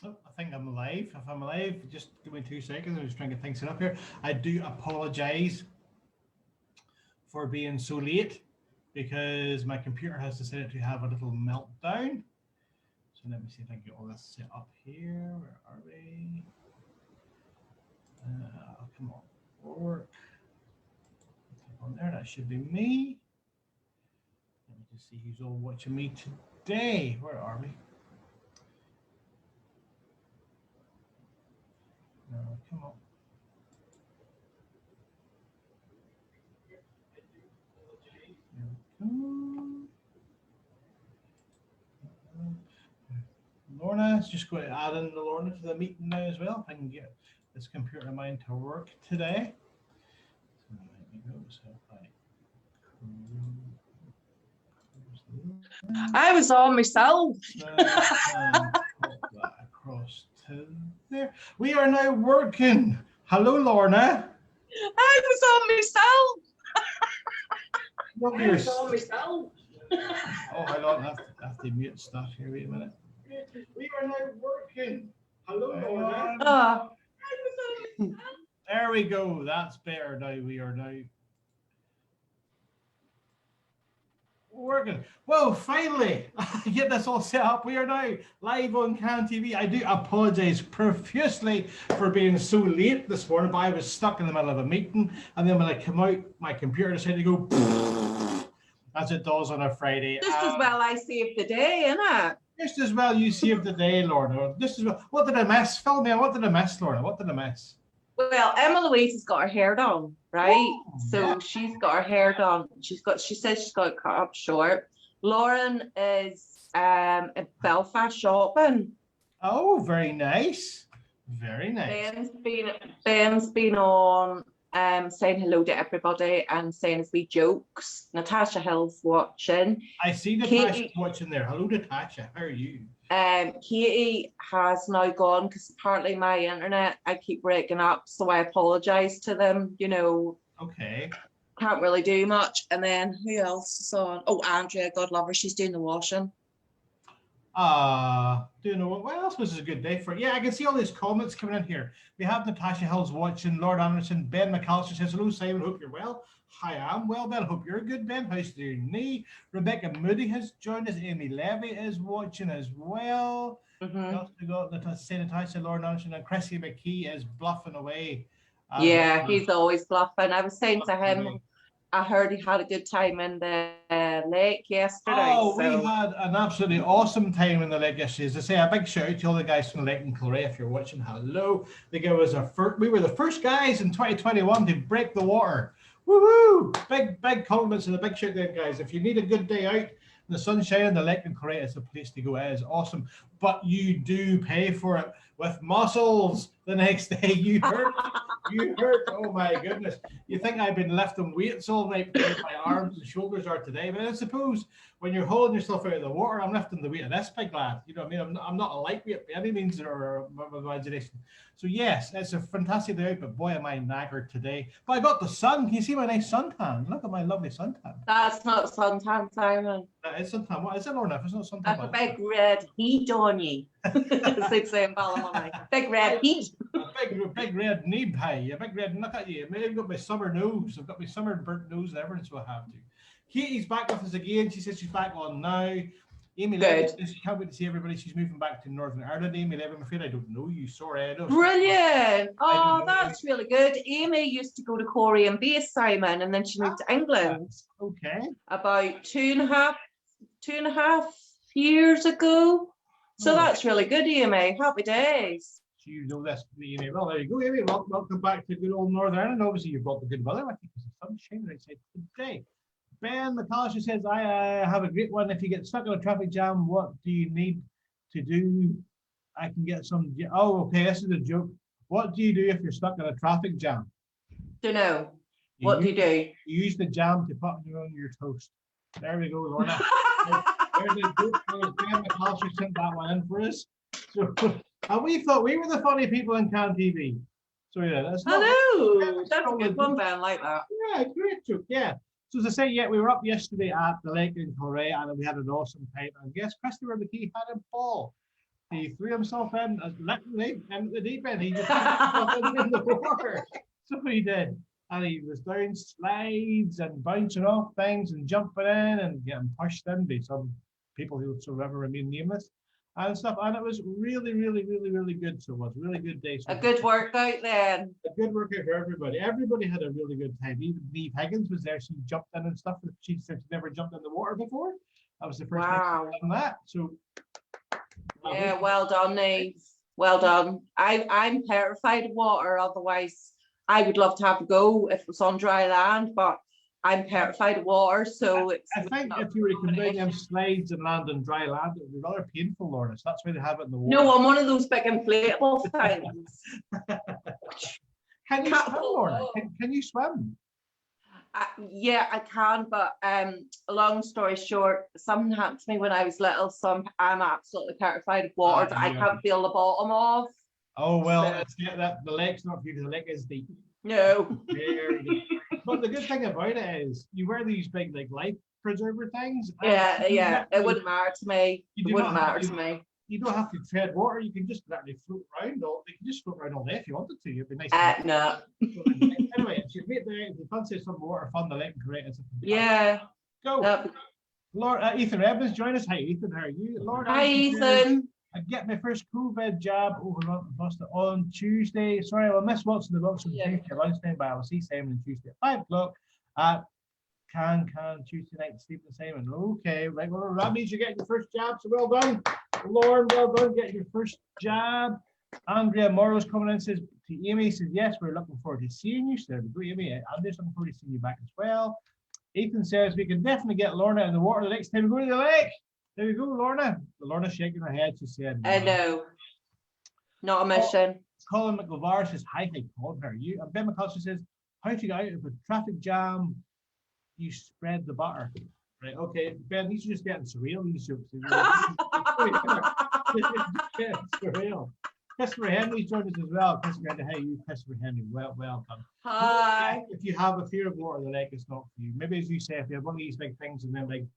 Oh, I think I'm alive. If I'm alive, just give me 2 seconds. I'm just trying to get things set up here. I do apologize for being so late because my computer has decided to have a little meltdown. So let me see if I can get all this set up here. Where are we? Come on, work. Click on there. That should be me. Let me just see who's all watching me today. Where are we? No, come on. Lorna, it's just going to add in the Lorna to the meeting now as well. If I can get this computer of mine to work today. So there we go. So if I I was on myself. that across to there. We are now working. Hello, Lorna. I was on myself. I was on myself. Oh, hold on. I have to mute stuff here. Wait a minute. We are now working. Hello, Lorna. I was on myself. There we go. That's better now. We are now working. Well, finally, get this all set up. We are now live on Can TV. I do apologize profusely for being so late this morning, but I was stuck in the middle of a meeting, and then when I come out, my computer decided to go as it does on a Friday. Just as well I saved the day, innit? Just as well you saved the day, Lorna. Just as well. What did I miss? Fill me in. What did I miss, Lorna? What did I miss? Well, Emma Louise has got her hair done, right? Oh, so yeah. she's got her hair done. She says she's got it cut up short. Lauren is in Belfast shopping. Oh, very nice. Very nice. Ben's been on saying hello to everybody and saying his wee jokes. Natasha Hill's watching. I see Natasha watching there. Hello, Natasha. How are you? Katie has now gone because apparently my internet, I keep breaking up, so I apologize to them, you know. Okay. Can't really do much. And then who else is on? Oh, Andrea, God love her, she's doing the washing. Do you know what else was a good day for? Yeah, I can see all these comments coming in here. We have Natasha Hill's watching, Lord Anderson, Ben McAllister says, hello, Simon, hope you're well. Hi, I'm well, Ben. Hope you're good, Ben. How's your knee? Rebecca Moody has joined us. Amy Levy is watching as well. We also got Natasha, Lord Anderson, and Chrissy McKee is bluffing away. Yeah, he's always bluffing. I was saying to him, I heard he had a good time in the lake yesterday. Oh, so we had an absolutely awesome time in the lake yesterday. As I say, a big shout out to all the guys from the lake in Kilrea. If you're watching, hello. They gave us we were the first guys in 2021 to break the water. Woohoo! Big compliments and a big shout out there, guys. If you need a good day out in the sunshine, the lake in Kilrea is the place to go. It is awesome. But you do pay for it with mussels the next day. You hurt. You hurt. Oh my goodness. You think I've been lifting weights all night because my arms and shoulders are today. But I suppose when you're holding yourself out of the water, I'm lifting the weight of this big lad. You know what I mean? I'm not a lightweight by any means or my imagination. So yes, it's a fantastic day out, but boy am I knackered today. But I got the sun. Can you see my nice suntan? Look at my lovely suntan. That's not suntan, Simon. That is suntan. What is it, Lorna? If it's not suntan. That's a big red heat on you. Big red heat. Big red knee high. A big red look at you. I've got my summer nose. I've got my summer burnt nose and everything, so I have to. Katie's back with us again. She says she's back on now. Amy Levin says she can't wait to see everybody. She's moving back to Northern Ireland. Amy Levin, I'm afraid I don't know you. Sorry, I don't. Brilliant. Oh, that's really good. Amy used to go to Korean base, Simon, and then she moved to England. Okay. About two and a half years ago. So that's really good, Amy. Happy days. So you know this, Amy. Well, there you go, Amy. Welcome back to good old Northern Ireland. Obviously, you've brought the good weather with you because the sun's shining outside today. Ben McAllister says, I have a great one. If you get stuck in a traffic jam, what do you need to do? I can get some. Oh, okay. This is a joke. What do you do if you're stuck in a traffic jam? Don't know. What do you do? You use the jam to put on your toast. There we go, Lorna. There's a joke. Ben McAllister sent that one in for us. So, and we thought we were the funny people in Can TV. So yeah, that's not. Hello. That's a good one, Ben. Like that. Yeah, great joke. Yeah. So as I say, yeah, we were up yesterday at the lake in Kilrea and we had an awesome time. And guess Christopher McKee had a ball. He threw himself in, literally, into the deep end. He just threw himself in the water. So he did. And he was down slides and bouncing off things and jumping in and getting pushed in by some people who whatsoever remain nameless and stuff. And it was really, really, really, really good. So it was a really good day. So A good workout then. a good workout for everybody. Everybody had a really good time. Even Neve Higgins was there. She jumped in and stuff. She said she never jumped in the water before. That was the first time she'd done that. So yeah, well done, Neve. Well done. I'm terrified of water. Otherwise, I would love to have a go if it was on dry land, but I'm terrified of water. So I think if you were to come down them slides and land on dry land, it would be rather painful, Lorna. So that's why they have it in the water. No, I'm one of those big inflatable things. Can you swim, Lorna? Can you swim? Yeah, I can, but long story short, something happened to me when I was little, so I'm absolutely terrified of water that I can't feel the bottom of. Oh well, so, the lake's not for you. The lake is deep. No. But the good thing about it is you wear these big life preserver things. Yeah, it wouldn't matter to me. It wouldn't matter to me. You don't have to tread water. You can just literally float around. You can just float around all day if you wanted to. It'd be nice. No. Anyway, if you fancy some water fun, the lake great. Yeah. Go. Lord, Ethan Evans, join us. Hi, Ethan. How are you? Lord, hi, Ethan. I get my first COVID jab on Tuesday. Sorry, I'll miss watching the box on Tuesday lunchtime, but I will see Simon on Tuesday at 5 o'clock at Can Tuesday night sleep with Simon. Okay, right. Well, that means you're getting your first jab, so well done. Lauren, well done, getting your first jab. Andrea Morrow's coming in and says to Amy, says, yes, we're looking forward to seeing you. So Amy, Andrea's looking forward to seeing you back as well. Ethan says we can definitely get Lorna in the water the next time we go to the lake. There you go, Lorna. Lorna's shaking her head. She said, no, not a mission. Colin McLevar says, hi, Colin, how are you? And Ben McCullough says, how to get out of a traffic jam? You spread the butter. Right, okay. Ben, these are just getting surreal. These jokes. Surreal. Christopher Henry's joined us as well. Christopher Henry, how are you, Christopher Henry? Welcome. Hi. If you have a fear of water, the lake is not for you. Maybe as you say, if you have one of these big things and then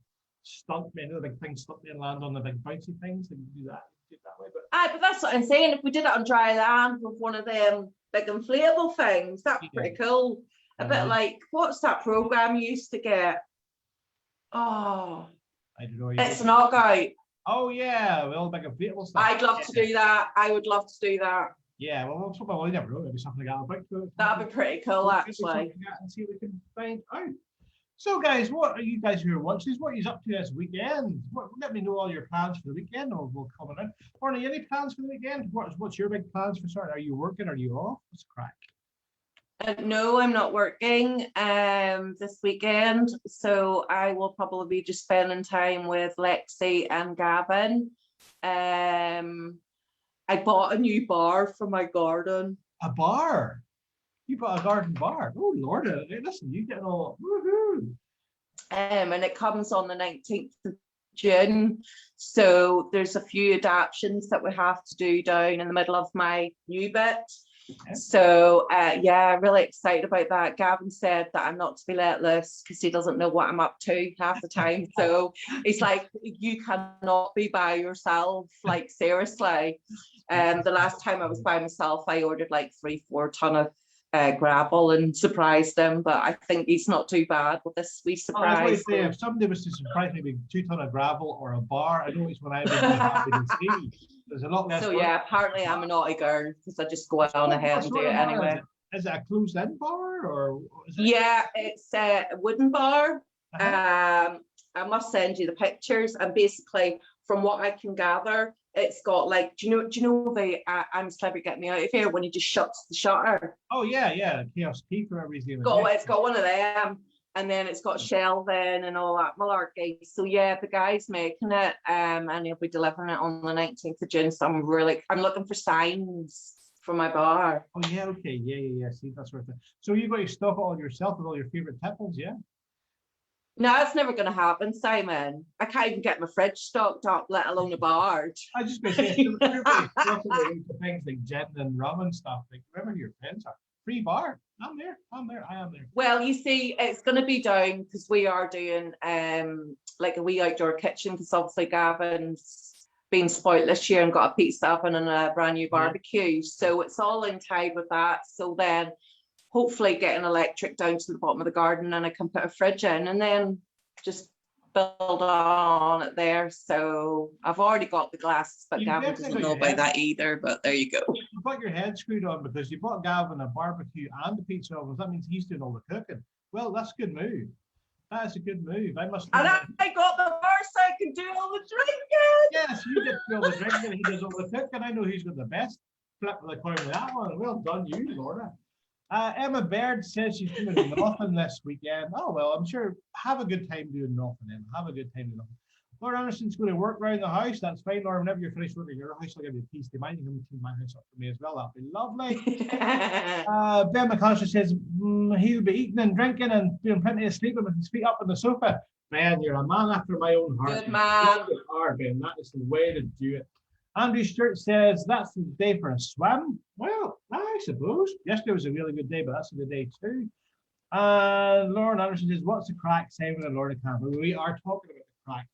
stunt me, the big things stunt me and land on the big bouncy things, then you do that. Way, but that's what I'm saying. If we did it on dry land with one of them big inflatable things, that'd be pretty cool. A bit like, what's that program you used to get? Oh, I don't know. It's an knockout. Oh yeah, well, big inflatable stuff. I'd love to do that. I would love to do that. Yeah, well, you never know. Maybe something like that. That'd be pretty cool, actually. And see what we can find out. So, guys, what are you guys who are watching this? What are you up to this weekend? Let me know all your plans for the weekend, or we'll comment on. Lorna, any plans for the weekend? What's your big plans for starting? Are you working? Are you off? What's the crack? No, I'm not working this weekend, so I will probably be just spending time with Lexi and Gavin. I bought a new bar for my garden. A bar? You bought a garden bar? Oh, Lord, listen, you getting all woohoo. And it comes on the 19th of June. So there's a few adaptations that we have to do down in the middle of my new bit. Okay. So yeah, really excited about that. Gavin said that I'm not to be let loose because he doesn't know what I'm up to half the time. So he's like, you cannot be by yourself, like seriously. The last time I was by myself, I ordered like 3-4 ton of gravel and surprised him, but I think he's not too bad with this wee surprise. Say, if somebody was to surprise me with 2 ton of gravel or a bar, I know it's when I've been happy to see. There's a lot less. So yeah, apparently I'm a naughty girl because I just go on ahead and do it anyway. Is it a closed-in bar or? Is it... Yeah, it's a wooden bar. I must send you the pictures, and basically, from what I can gather, it's got like, do you know the I'm a Celebrity Get Me Out of Here when he just shuts the shutter? Oh yeah, Chaos Key for every reason. It's got one of them, and then it's got shelving and all that malarkey. So yeah, the guy's making it, and he'll be delivering it on the 19th of June. So I'm looking for signs for my bar. Oh yeah, okay, yeah. See, that's worth it. So you got to stock it all yourself with all your favorite tipples, yeah? No, it's never going to happen, Simon. I can't even get my fridge stocked up, let alone a bar. I just going to say, things like gin and rum and stuff. Like, remember your friends are free bar. I am there. Well, you see, it's going to be down because we are doing like a wee outdoor kitchen because obviously Gavin's been spoilt this year and got a pizza oven and a brand new barbecue. So it's all in tide with that. So then hopefully get an electric down to the bottom of the garden and I can put a fridge in and then just build on it there. So I've already got the glasses, but Gavin doesn't know about that either, but there you go. You've got your head screwed on because you bought Gavin a barbecue and a pizza oven. That means he's doing all the cooking. Well, that's a good move. That is a good move. I must. And I got the horse so I can do all the drinking. Yes, you get to do all the drinking. He does all the cooking. I know he's got the best flip of the coin with that one. Well done, you, Lorna. Emma Baird says she's doing nothing this weekend. Oh, well, I'm sure. Have a good time doing nothing, Emma. Have a good time doing nothing. Laura Anderson's going to work around the house. That's fine, Laura. Whenever you're finished working your house, I'll give you a piece of mine. You can clean my house up for me as well. That'll be lovely. Ben McCosker says he'll be eating and drinking and doing plenty of sleeping with his feet up on the sofa. Ben, you're a man after my own heart. Good man. Ben. That is the way to do it. Andrew Stewart says that's the day for a swim. Well, I suppose. Yesterday was a really good day, but that's a good day too. Lauren Anderson says, what's the crack, Simon and Lorna Campbell? We are talking about the crack.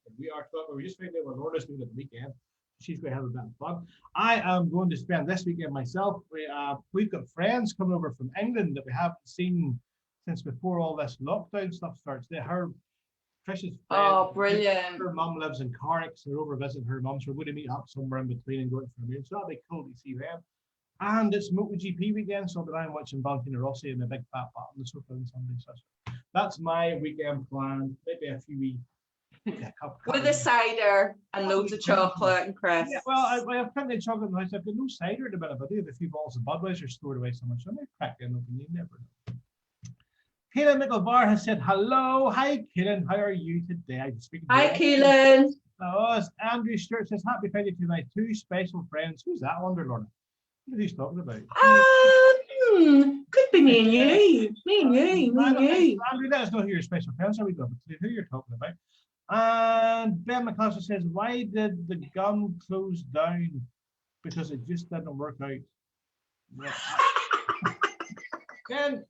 We just found out what Lorna's doing at the weekend. She's going to have a bit of fun. I am going to spend this weekend myself. We've got friends coming over from England that we haven't seen since before all this lockdown stuff starts. Trish's friend, brilliant. Her mum lives in Carrick, so they're over visiting her mum. So we're going to meet up somewhere in between and go out for a meal. So that'll be cool to see them. And it's MotoGP weekend, so I'll be down watching Valentino Rossi and the big fat bat on the sofa on Sunday. So that's my weekend plan. Maybe a few wee. With a cider and loads of chocolate and crisps. Yeah, well, I have plenty of chocolate in the house. I've got no cider at the minute, but I do have a few bottles of Budweiser stored away somewhere. So I might crack in open. You never know. Keelan Mickelbar has said hello. Hi, Keelan. How are you today? I'm speaking. Hi, Keelan. Oh, Andrew Stewart says happy Friday to my two special friends. Who's that? I wonder, Lorna. What are you talking about? Could be me and you. Me and you. Andrew, let us know who your special friends are. We love to who you're talking about. And Ben McCloskey says, why did the gum close down? Because it just didn't work out. Ben,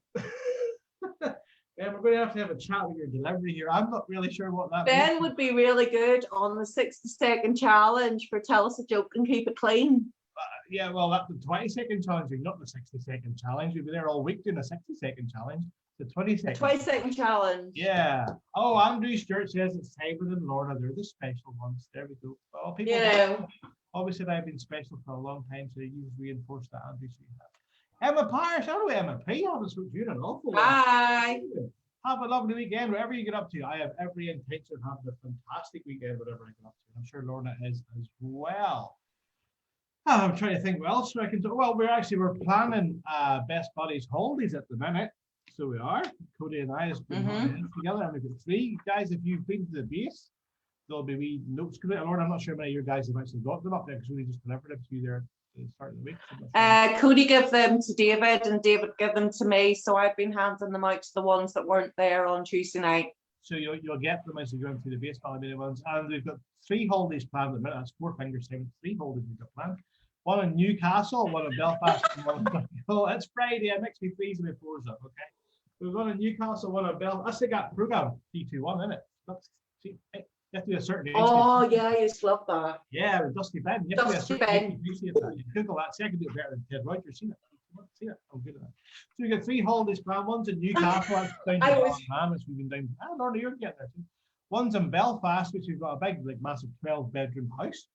we're going to have a chat with your delivery here. I'm not really sure what that Ben means. would be really good on the 60-second challenge for tell us a joke and keep it clean. Yeah, well, that's the 20-second challenge, not the 60-second challenge. We'll be there all week doing a 60-second challenge. The 20-second. 20-second challenge. Yeah. Oh, Andrew Stewart says it's Simon and Lorna. They're the special ones. There we go. Well, people always said I've been special for a long time, so you reinforce that, Andrew. So you have. Emma Parrish, hello, Emma P. I haven't spoken to you in an awful while. Hi. Have a lovely weekend, whatever you get up to. I have every intention of having a fantastic weekend, whatever I get up to. I'm sure Lorna is as well. I'm trying to think what else I can do. Well, we're planning Best Buddies holidays at the minute. So we are. Cody and I have been together, and we've got three guys. If you've been to the base, there'll be wee notes coming out. Lord, I'm not sure how many of your guys have actually got them up there because we just delivered them to you there at the start of the week. So Cody gave them to David, and David gave them to me. So I've been handing them out to the ones that weren't there on Tuesday night. So you'll get them as you go through the base holiday ones. And we've got 3 holidays planned at the minute. That's 4 fingers, 7, 3 holidays we've got planned. One in Newcastle, one in Belfast, and one in Donegal. It's Friday. It makes me freeze my fours up, okay? We've got in Newcastle, one in Belfast. That's the got program D21, isn't it? You have to be a certain age. Oh, yeah, I used to love that. Yeah, with Dusty Ben. You have Dusty to be a certain Ben. age. You Google that. See, I can do it better than Ted Rogers. Seen it. I'm good at that. So we got 3 holidays planned. One's in Newcastle, that's down to Ballinham, which we've been down. Lorna, you're getting there too. One's in Belfast, which we've got a big, massive 12-bedroom house.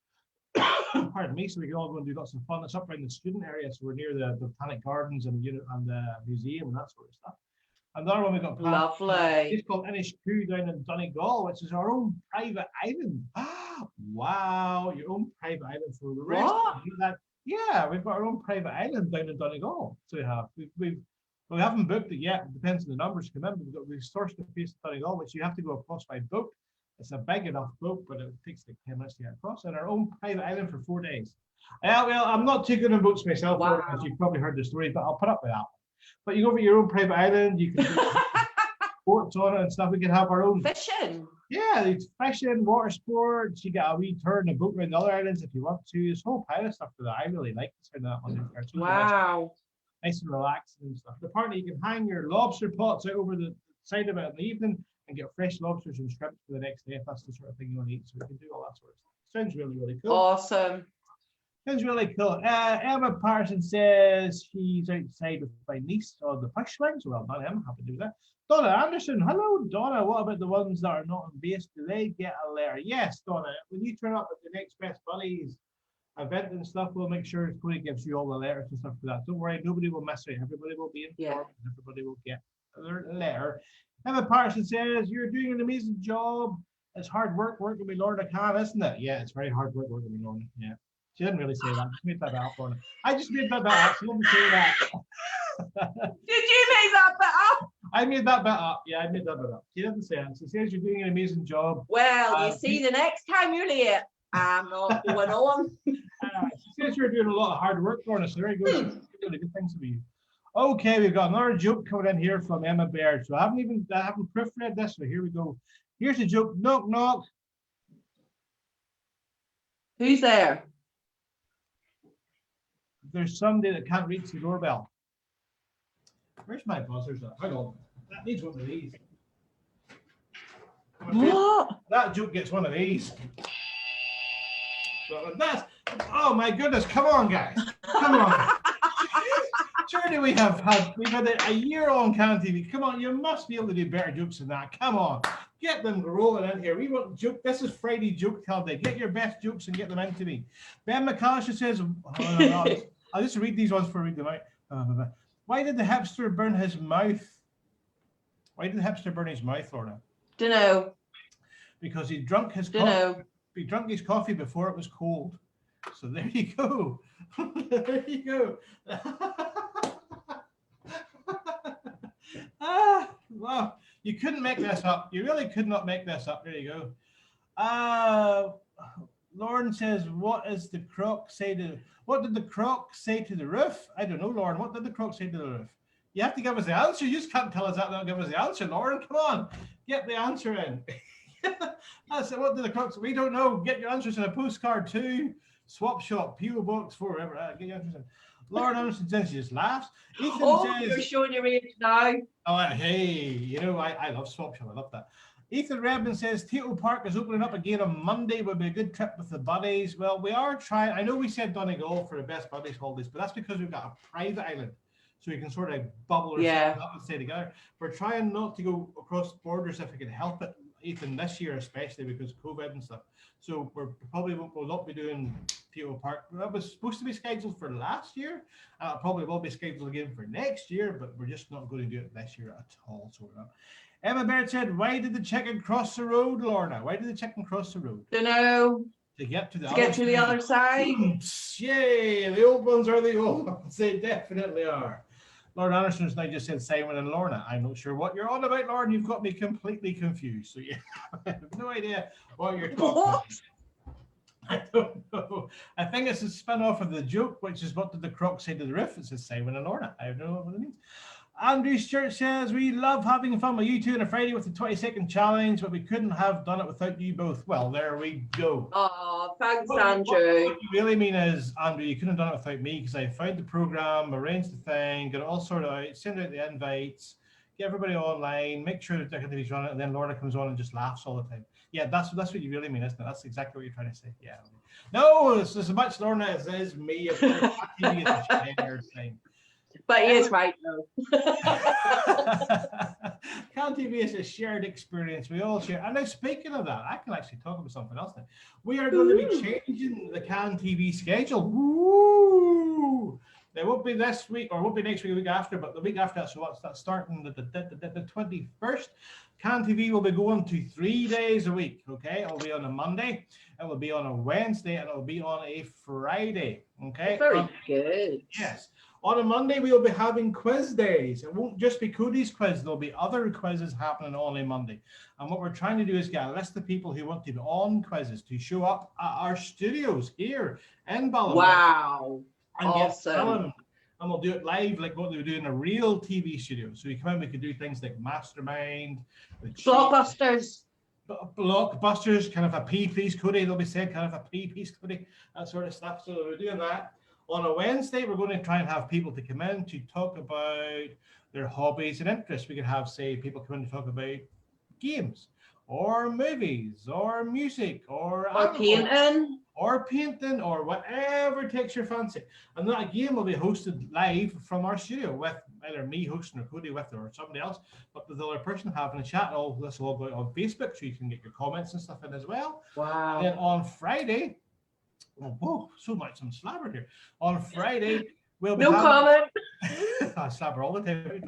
Pardon me, so we can all go and do lots of fun. It's up around the student area, so we're near the Botanic Gardens and the museum and that sort of stuff. Another one we got planned. Lovely. It's called Inishcoo down in Donegal, which is our own private island. Wow, your own private island for the rest. Yeah, we've got our own private island down in Donegal. So we haven't booked it yet. It depends on the numbers come in. We've sourced the place in Donegal, which you have to go across by boat. It's a big enough boat, but it takes like 10 minutes to get across. And our own private island for 4 days. Well, I'm not too good on boats myself, as you've probably heard the story, but I'll put up with that. But you go over your own private island, you can do sports on it and stuff. We can have our own fishing. Yeah, it's fishing, water sports. You get a wee tour in a boat around the other islands if you want to. There's a whole pile of stuff for that. I really like this that one. Wow. Nice and relaxing and stuff. The part that you can hang your lobster pots out over the side of it in the evening and get fresh lobsters and shrimp for the next day if that's the sort of thing you want to eat. So we can do all that sort of stuff. Sounds really, really cool. Awesome. Sounds really cool. Emma Parson says she's outside with my niece on the push swings. Well done, Emma. Happy to do that. Donna Anderson. Hello, Donna. What about the ones that are not on base? Do they get a letter? Yes, Donna. When you turn up at the Next Best Buddies event and stuff, we'll make sure Cody gives you all the letters and stuff for that. Don't worry, nobody will miss it. Everybody will be informed. Yeah. Everybody will get a letter. Emma Parson says, you're doing an amazing job. It's hard work working with Lorna Khan, isn't it? Yeah, it's very hard work working with Lorna. Yeah. She didn't really say that. I just made that up, Lorna. I just made that up. She didn't say that. Did you make that bit up? I made that bit up. Yeah, I made that bit up. She didn't say it. She says you're doing an amazing job. Well, you see, the next time you're late, I'm not going on. She says you're doing a lot of hard work, Lorna. So there you go. She's doing good things for you. Okay, we've got another joke coming in here from Emma Baird. So I haven't proofread this, so here we go. Here's a joke. Knock, knock. Who's there? There's somebody that can't reach the doorbell. Where's my buzzers at? Hang on. That needs one of these. What? That joke gets one of these. So that's, oh my goodness, come on, guys. Come on. Surely we've had a year on Can TV. Come on, you must be able to do better jokes than that. Come on. Get them rolling in here. We want joke. This is Friday Joke Tell Day. Get your best jokes and get them into me. Ben McCallister says, I'll just read these ones for read them out. Why did the hipster burn his mouth? Why did the hipster burn his mouth, Lorna? Dunno. Because he drunk his coffee. He drunk his coffee before it was cold. So there you go. There you go. Wow. You couldn't make this up. You really could not make this up. There you go. Lauren says, what did the croc say to the roof? I don't know, Lauren. What did the croc say to the roof? You have to give us the answer. You just can't tell us that. Don't give us the answer, Lauren. Come on. Get the answer in. That's it. What did the croc say? We don't know. Get your answers in a postcard too. Swap shop, PO box, forever. Get your answers in. Lauren Anderson says she just laughs. Ethan says, you're showing your age now. Oh, hey, you know, I love Swap Shop. I love that. Ethan Redmond says Tito Park is opening up again on Monday. Would be a good trip with the buddies. Well, we are trying. I know we said Donegal for the best buddies holidays, but that's because we've got a private island, so we can sort of bubble ourselves up and stay together. We're trying not to go across borders if we can help it, Ethan, this year especially because of COVID and stuff. So we'll not be doing Tito Park. That was supposed to be scheduled for last year. It probably will be scheduled again for next year, but we're just not going to do it this year at all. So we're not. Emma Baird said, why did the chicken cross the road, Lorna? Why did the chicken cross the road? Dunno. To get to the other side. Yay, the old ones are the old ones. They definitely are. Lord Anderson's now just said Simon and Lorna. I'm not sure what you're on about, Lauren. You've got me completely confused. So yeah, I have no idea what you're talking about. I don't know. I think it's a spin-off of the joke, which is what did the croc say to the roof? It says Simon and Lorna. I don't know what it means. Andrew Stewart says, we love having fun with you two on a Friday with the 20-second challenge, but we couldn't have done it without you both. Well, there we go. Oh, thanks, Andrew. What you really mean is, Andrew, you couldn't have done it without me because I found the program, arranged the thing, got it all sorted out, send out the invites, get everybody online, make sure that TV's running, and then Lorna comes on and just laughs all the time. Yeah, that's what you really mean, isn't it? That's exactly what you're trying to say. Yeah. No, it's as much Lorna as it is me. TV is a shared thing. But he is right, though. Can TV is a shared experience. We all share. And now, speaking of that, I can actually talk about something else now. We are going to be changing the Can TV schedule. Woo! It won't be this week, or it won't be next week, the week after, but the week after that. So what's that starting the 21st? Can TV will be going to 3 days a week. Okay, it'll be on a Monday, it will be on a Wednesday, and it'll be on a Friday. Okay, very good. Yes. On a Monday, we will be having quiz days. It won't just be Cody's quiz. There'll be other quizzes happening on a Monday. And what we're trying to do is get a list of people who want to be on quizzes to show up at our studios here in Ballymena. Wow. And awesome. And we'll do it live like what they would do in a real TV studio. So we come in, we could do things like Mastermind. Blockbusters. Blockbusters, kind of a P-piece, Cody, they'll be saying, kind of a P-piece, Cody, that sort of stuff. So we're doing that. On a Wednesday, we're going to try and have people to come in to talk about their hobbies and interests. We could have, say, people come in to talk about games. or movies, or music, or painting. or painting, or whatever takes your fancy. And that again will be hosted live from our studio with either me hosting or Cody with or somebody else, but with the other person having a chat. All this will all go out on Facebook, so you can get your comments and stuff in as well. Wow. And then on Friday, whoa, so much I'm slabbered here. On Friday, we'll be comment. I slabber all the time.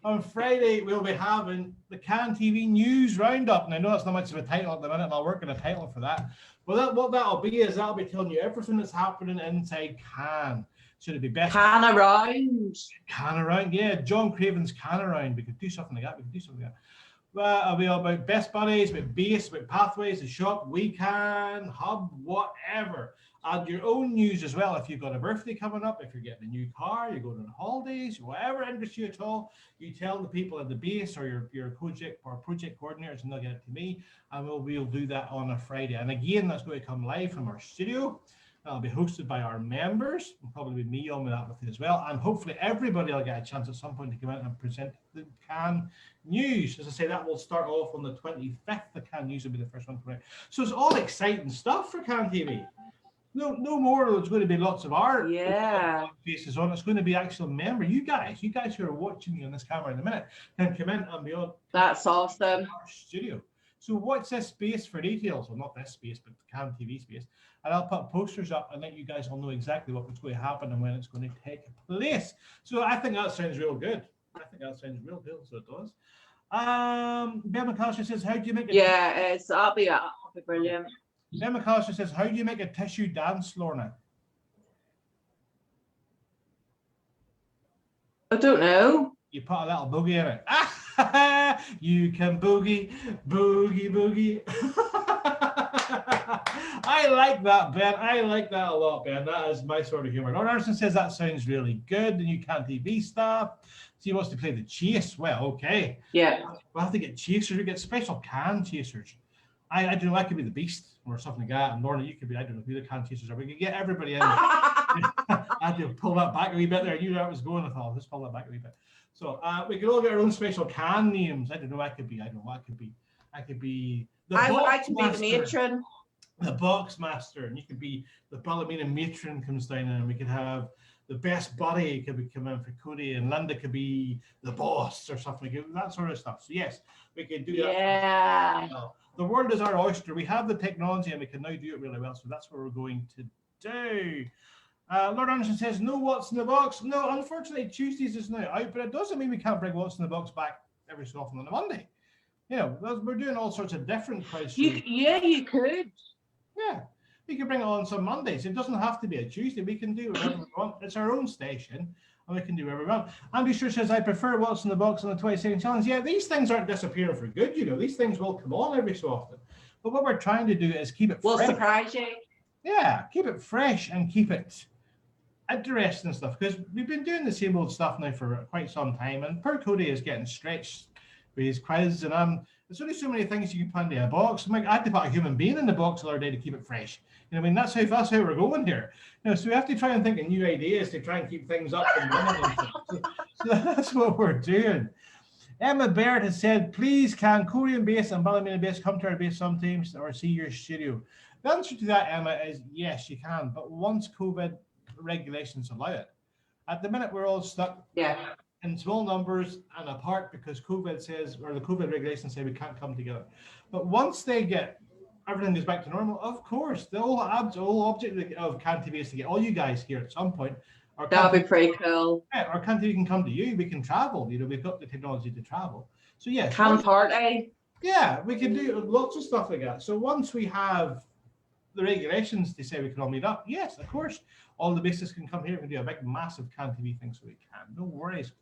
On Friday, we'll be having the Can TV News Roundup. And I know that's not much of a title at the minute, and I'll work on a title for that. But what that'll be is that'll be telling you everything that's happening inside Can. Should it be best? Can around. Can around, yeah. John Craven's Can around. We could do something like that. It'll be all about best buddies, about base, about pathways, the shop, we can, hub, whatever. Add your own news as well. If you've got a birthday coming up, if you're getting a new car, you're going on holidays, whatever interests you at all, you tell the people at the base or your project coordinators, and they'll get it to me, and we'll do that on a Friday. And again, that's going to come live from our studio. That'll be hosted by our members. Will probably be me on with that with you as well. And hopefully everybody will get a chance at some point to come out and present the Can News. As I say, that will start off on the 25th. The Can News will be the first one coming out. So it's all exciting stuff for Can TV. No more. There's going to be lots of art. Yeah. Faces on. It's going to be actual member. You guys who are watching me on this camera in a minute can come in and be on. That's awesome. Our studio. So watch this space for details. Well, not this space, but the Can TV space. And I'll put posters up and let you guys all know exactly what's going to happen and when it's going to take place. So I think that sounds real good. So it does. Ben McAllister says, how do you make it? Yeah, that'll be brilliant. Ben McAllister says, how do you make a tissue dance, Lorna? I don't know. You put a little boogie in it. You can boogie, boogie, boogie. I like that, Ben. I like that a lot, Ben. That is my sort of humor. Lord Anderson says that sounds really good. The new Can TV stuff. So he wants to play the chase. Well, okay. Yeah. We'll have to get chasers. We get special can chasers. I don't know. I could be the Beast or something like that. And Lorna, you could be, I don't know who the can chasers are. We could get everybody in. I had to pull that back a wee bit there. I knew where I was going. I thought, let's pull that back a wee bit. So we could all get our own special can names. I don't know. I could be. I don't know what I could be. I could be the I could be the matron. The box master, and you could be the Ballymena matron comes down, and we could have the best buddy could be coming in for Cody, and Linda could be the boss or something, that sort of stuff. So yes, we could do that. Yeah. The world is our oyster. We have the technology, and we can now do it really well. So that's what we're going to do. Lord Anderson says, no what's in the box. No, unfortunately, Tuesdays is now out, but it doesn't mean we can't bring what's in the box back every so often on a Monday. You know, we're doing all sorts of different prices. You could. Yeah, we can bring it on some Mondays. It doesn't have to be a Tuesday. We can do whatever we want. It's our own station, and we can do whatever we want. Andy sure says, I prefer what's in the box on the 20-second challenge. Yeah, these things aren't disappearing for good, you know. These things will come on every so often. But what we're trying to do is keep it fresh. We'll surprise you. Yeah, keep it fresh and keep it interesting stuff, because we've been doing the same old stuff now for quite some time, and poor Cody is getting stretched with his quiz, and there's only so many things you can put into a box. I had to put a human being in the box the other day to keep it fresh. You know, I mean, that's how we're going here. You know, so we have to try and think of new ideas to try and keep things up and running. So that's what we're doing. Emma Baird has said, please can Korean base and Ballymena base come to our base sometimes or see your studio? The answer to that, Emma, is yes, you can, but once COVID regulations allow it. At the minute, we're all stuck in small numbers and apart because COVID says, or the COVID regulations say we can't come together. But once they get everything goes back to normal, of course, the whole object of Can TV is to get all you guys here at some point. That'll be pretty cool. Yeah, or Can TV can come to you. We can travel. You know, we've got the technology to travel. So yes, Can party. Yeah, we can do lots of stuff like that. So once we have the regulations to say we can all meet up, yes, of course, all the bases can come here. We can do a big, massive Can TV thing, so we can. No worries.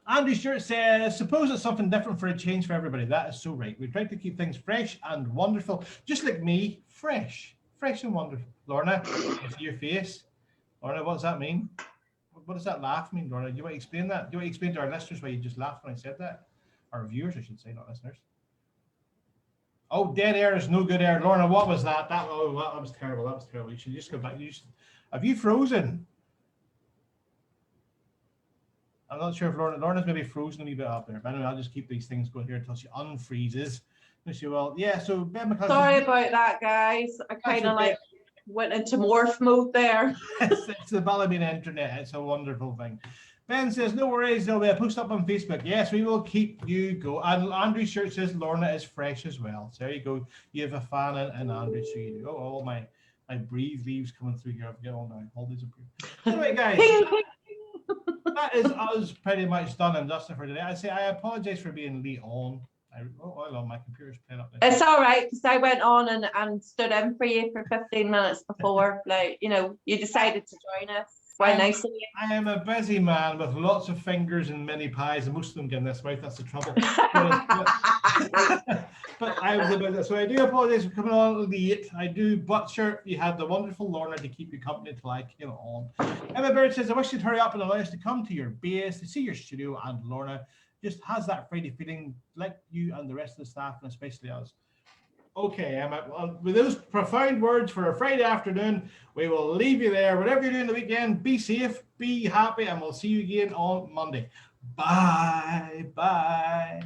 Andy Stewart says, suppose it's something different for a change for everybody. That is so right. We try to keep things fresh and wonderful, just like me, fresh and wonderful. Lorna, it's your face. Lorna, what does that mean? What does that laugh mean, Lorna? Do you want to explain that? Do you want to explain to our listeners why you just laughed when I said that? Our viewers, I should say, not listeners. Oh, dead air is no good air. Lorna, what was that? That was terrible. That was terrible. You should just go back. Have you frozen? I'm not sure if Lorna's maybe frozen a wee bit up there. But anyway, I'll just keep these things going here until she unfreezes. Yes, you will. Yeah, so Ben McCullough. Sorry about that, guys. I kind of like went into morph mode there. It's the Ballymena internet. It's a wonderful thing. Ben says, no worries, there'll be a post up on Facebook. Yes, we will keep you go. And Andrew's shirt says Lorna is fresh as well. So there you go. You have a fan in Andrew, so you do. Oh, all my breathe leaves coming through here. I've got all now. All these are anyway, guys. That is us pretty much done and dusted for today. I say I apologize for being late on. My computer's playing up there. It's all right, because I went on and stood in for you for 15 minutes before, like, you know, you decided to join us. Why nice of you. I am a busy man with lots of fingers and many pies, and most of them get in this mouth. That's the trouble. But I was about that. So I do apologize for coming on late. I do, but sure, you had the wonderful Lorna to keep you company until I came on. Emma Bird says, I wish you'd hurry up and allow us to come to your base, to see your studio, and Lorna just has that Friday feeling like you and the rest of the staff, and especially us. Okay, Emma, well, with those profound words for a Friday afternoon, we will leave you there. Whatever you're doing the weekend, be safe, be happy, and we'll see you again on Monday. Bye. Bye.